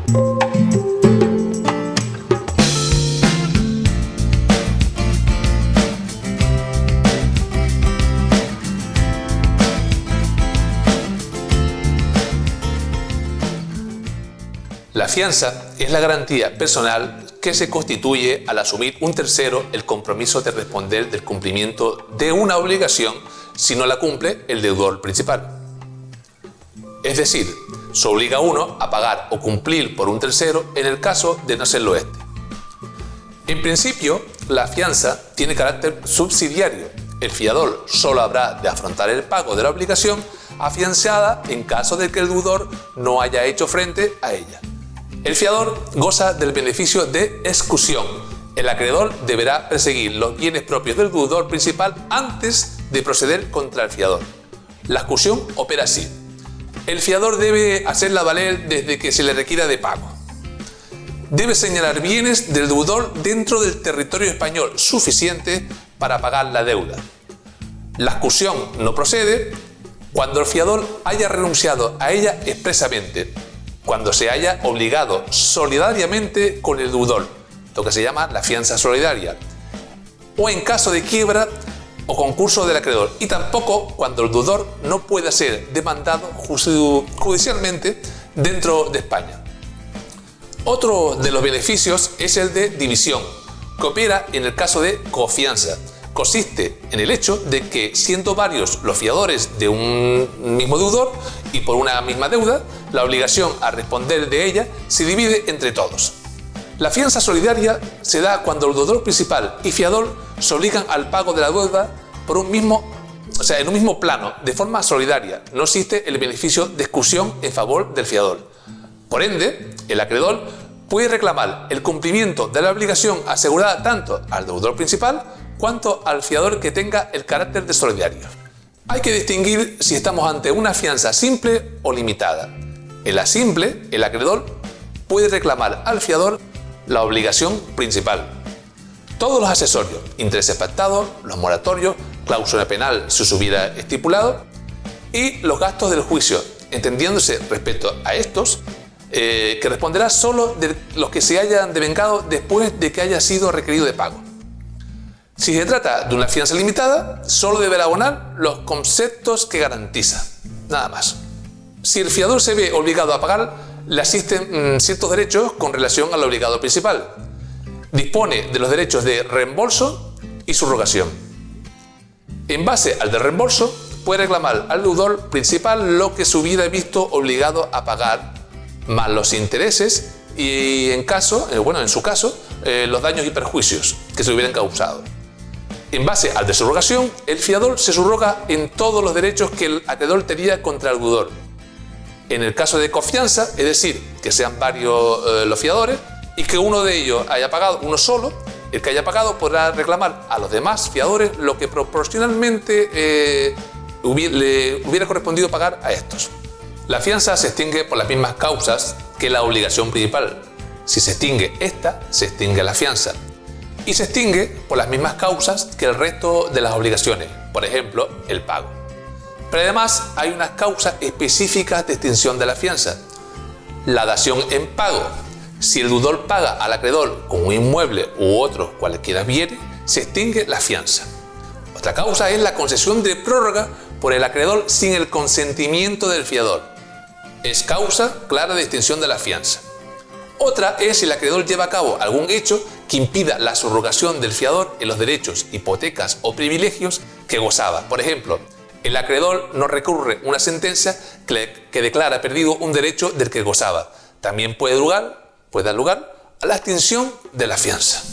La fianza es la garantía personal que se constituye al asumir un tercero el compromiso de responder del cumplimiento de una obligación si no la cumple el deudor principal. Es decir, se obliga a uno a pagar o cumplir por un tercero en el caso de no serlo este. En principio, la fianza tiene carácter subsidiario. El fiador solo habrá de afrontar el pago de la obligación afianzada en caso de que el deudor no haya hecho frente a ella. El fiador goza del beneficio de excusión. El acreedor deberá perseguir los bienes propios del deudor principal antes de proceder contra el fiador. La excusión opera así. El fiador debe hacerla valer desde que se le requiera de pago. Debe señalar bienes del deudor dentro del territorio español suficiente para pagar la deuda. La excusión no procede cuando el fiador haya renunciado a ella expresamente, cuando se haya obligado solidariamente con el deudor, lo que se llama la fianza solidaria, o en caso de quiebra o concurso del acreedor, y tampoco cuando el deudor no pueda ser demandado judicialmente dentro de España. Otro de los beneficios es el de división, que opera en el caso de cofianza. Consiste en el hecho de que, siendo varios los fiadores de un mismo deudor y por una misma deuda, la obligación a responder de ella se divide entre todos. La fianza solidaria se da cuando el deudor principal y fiador se obligan al pago de la deuda en un mismo plano, de forma solidaria. No existe el beneficio de excusión en favor del fiador. Por ende, el acreedor puede reclamar el cumplimiento de la obligación asegurada tanto al deudor principal cuanto al fiador que tenga el carácter de solidario. Hay que distinguir si estamos ante una fianza simple o limitada. En la simple, el acreedor puede reclamar al fiador la obligación principal. Todos los accesorios, intereses pactados, los moratorios, cláusula penal si se hubiera estipulado, y los gastos del juicio, entendiéndose respecto a estos, que responderá solo de los que se hayan devengado después de que haya sido requerido de pago. Si se trata de una fianza limitada, solo deberá abonar los conceptos que garantiza, nada más. Si el fiador se ve obligado a pagar, le asisten ciertos derechos con relación al obligado principal. Dispone de los derechos de reembolso y subrogación. En base al de reembolso, puede reclamar al deudor principal lo que se hubiera visto obligado a pagar, más los intereses y, en su caso, los daños y perjuicios que se hubieran causado. En base al de subrogación, el fiador se subroga en todos los derechos que el acreedor tenía contra el deudor. En el caso de confianza, es decir, que sean varios los fiadores y que uno de ellos haya pagado, uno solo, el que haya pagado podrá reclamar a los demás fiadores lo que proporcionalmente le hubiera correspondido pagar a estos. La fianza se extingue por las mismas causas que la obligación principal. Si se extingue esta, se extingue la fianza. Y se extingue por las mismas causas que el resto de las obligaciones, por ejemplo, el pago. Pero además hay unas causas específicas de extinción de la fianza. La dación en pago. Si el deudor paga al acreedor con un inmueble u otros cualquiera bienes, se extingue la fianza. Otra causa es la concesión de prórroga por el acreedor sin el consentimiento del fiador. Es causa clara de extinción de la fianza. Otra es si el acreedor lleva a cabo algún hecho que impida la subrogación del fiador en los derechos, hipotecas o privilegios que gozaba. Por ejemplo, el acreedor no recurre una sentencia que declara perdido un derecho del que gozaba. También puede dar lugar a la extinción de la fianza.